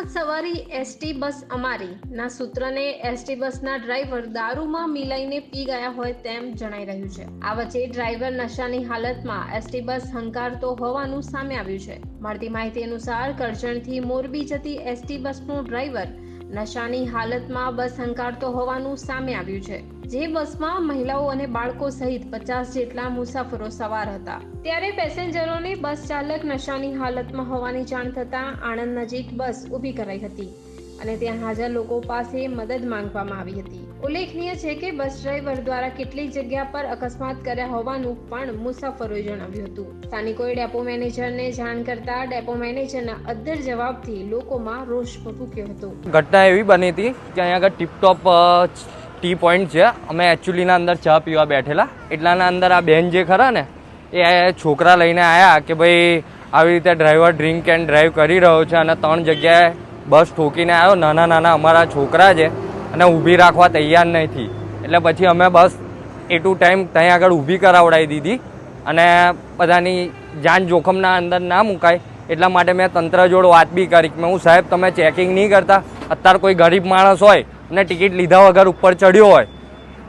કિસ્મત સવારી ST bus અમારી ના સૂત્રને એસટી બસના ડ્રાઈવર દારૂમાં મિલાઈને પી ગયા હોય તેમ જણાઈ રહ્યું છે। આ વચ્ચે ડ્રાઈવર નશાની હાલતમાં એસટી બસ હંકારતો હોવાનું સામે આવ્યું છે। મળતી માહિતી અનુસાર કરજણથી મોરબી જતી એસટી બસનો ડ્રાઈવર નશાની હાલતમાં બસ હંકારતો હોવાનું સામે આવ્યું છે। જે બસમાં મહિલાઓ અને બાળકો સહિત 50 જેટલા મુસાફરો સવાર હતા। ત્યારે પેસેન્જરોને બસ ચાલક નશાની હાલતમાં હોવાની જાણ થતાં આણંદ નજીક બસ ઊભી કરાઈ હતી અને ત્યાં હાજર લોકો પાસે મદદ માંગવામાં આવી હતી। ઉલ્લેખનીય છે કે બસ ડ્રાઈવર દ્વારા કેટલીક જગ્યા પર અકસ્માત કર્યા હોવાનું પણ મુસાફરોએ જણાવ્યું હતું। સ્થાનિકોએ ડેપો મેનેજરને જાણ કરતા ડેપો મેનેજરના અદ્ધર જવાબથી લોકોમાં રોષ ભભૂક્યો હતો। ઘટના એવી બની હતી કે અહીંયા આગળ ટીપટોપ ટી પોઈન્ટ છે। અમે એકચ્યુઅલીના અંદર ચા પીવા બેઠેલા, એટલાના અંદર આ બેન જે ખરા ને એ છોકરા લઈને આવ્યા કે ભાઈ આવી રીતે ડ્રાઈવર ડ્રિંક એન્ડ ડ્રાઈવ કરી રહ્યો છે અને 3 જગ્યાએ બસ ઠોકીને આવ્યો। નાના અમારા છોકરા છે અને ઊભી રાખવા તૈયાર નથી, એટલે પછી અમે બસ એ ટુ ટાઈમ ત્યાં આગળ ઊભી કરાવડાવી દીધી અને બધાની જાન જોખમના અંદર ના મુકાય એટલા માટે મેં તંત્ર જોડે વાત બી કરી કે હું સાહેબ તમે ચેકિંગ નહીં કરતા? અત્યારે કોઈ ગરીબ માણસ હોય અને ટિકિટ લીધા વગર ઉપર ચડ્યો હોય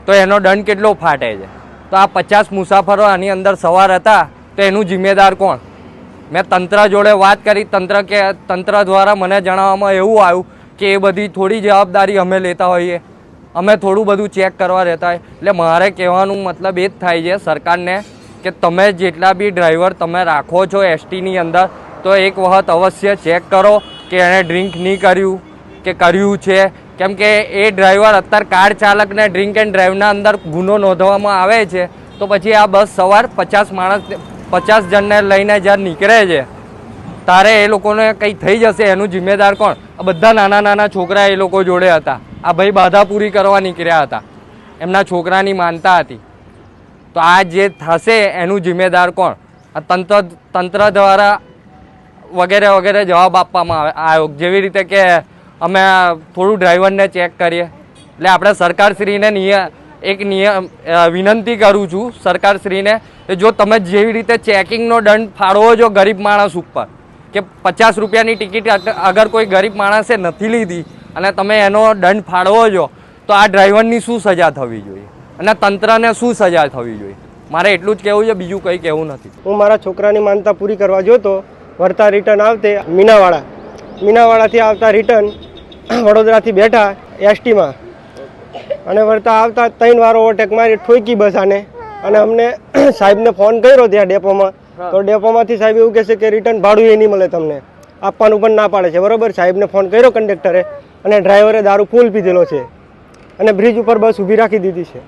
તો એનો દંડ કેટલો ફાટે છે? તો આ 50 મુસાફરો આની અંદર સવાર હતા તો એનું જિમ્મેદાર કોણ? મેં તંત્ર જોડે વાત કરી, તંત્ર દ્વારા મને જણાવવામાં એવું આવ્યું કે એ બધી થોડી જવાબદારી અમે લેતા હોઈએ, અમે થોડું બધું ચેક કરવા રહેતા હોય। એટલે મારે કહેવાનું મતલબ એ જ થાય છે સરકારને કે તમે જેટલા બી ડ્રાઈવર તમે રાખો છો એસટીની અંદર તો એક વખત અવશ્ય ચેક કરો કે એણે ડ્રિંક નહીં કર્યું કે કર્યું છે, કેમ કે એ ડ્રાઈવર અત્યારે કાર ચાલકને ડ્રિંક એન્ડ ડ્રાઈવના અંદર ગુનો નોંધવામાં આવે છે તો પછી આ બસ સવાર 50 જણને લઈને જ્યારે નીકળે છે ત્યારે એ લોકોને કંઈ થઈ જશે એનું જિમ્મેદાર કોણ? આ બધા નાના છોકરા એ લોકો જોડે હતા। આ ભાઈ બાધા પૂરી કરવા નીકળ્યા હતા, એમના છોકરાની માનતા હતી, તો આ જે થશે એનું જિમ્મેદાર કોણ? આ તંત્ર દ્વારા વગેરે જવાબ આપવામાં આવ્યો, જેવી રીતે કે અમે થોડું ડ્રાઈવરને ચેક કરીએ। એટલે આપણે સરકારશ્રીને વિનંતી કરું છું સરકારશ્રીને કે જો તમે જેવી રીતે ચેકિંગનો દંડ ફાળવો છો ગરીબ માણસ ઉપર કે 50 રૂપિયાની ટિકિટ અગર કોઈ ગરીબ માણસે નથી લીધી અને તમે એનો દંડ ફાળવો છો તો આ ડ્રાઈવરની શું સજા થવી જોઈએ અને તંત્રને શું સજા થવી જોઈએ? મારે એટલું જ કહેવું છે, બીજું કંઈ કહેવું નથી। હું મારા છોકરાની માનતા પૂરી કરવા જોતો, વળતા રિટર્ન આવતે મીનાવાડાથી આવતા રિટર્ન વડોદરાથી બેઠા એસટીમાં અને વળતા આવતા 3 વાર ઓવરટેક મારી ઠોકી બસ આને અને અમને સાહેબને ફોન કર્યો ત્યાં ડેપોમાં તો ડેપોમાંથી સાહેબ એવું કહેશે કે રિટર્ન ભાડું એ નહીં મળે, તમને આપવાનું પણ ના પાડે છે। બરાબર, સાહેબને ફોન કર્યો કંડક્ટરે અને ડ્રાઈવરે દારૂ ફૂલ પીધેલો છે અને બ્રિજ ઉપર બસ ઊભી રાખી દીધી છે।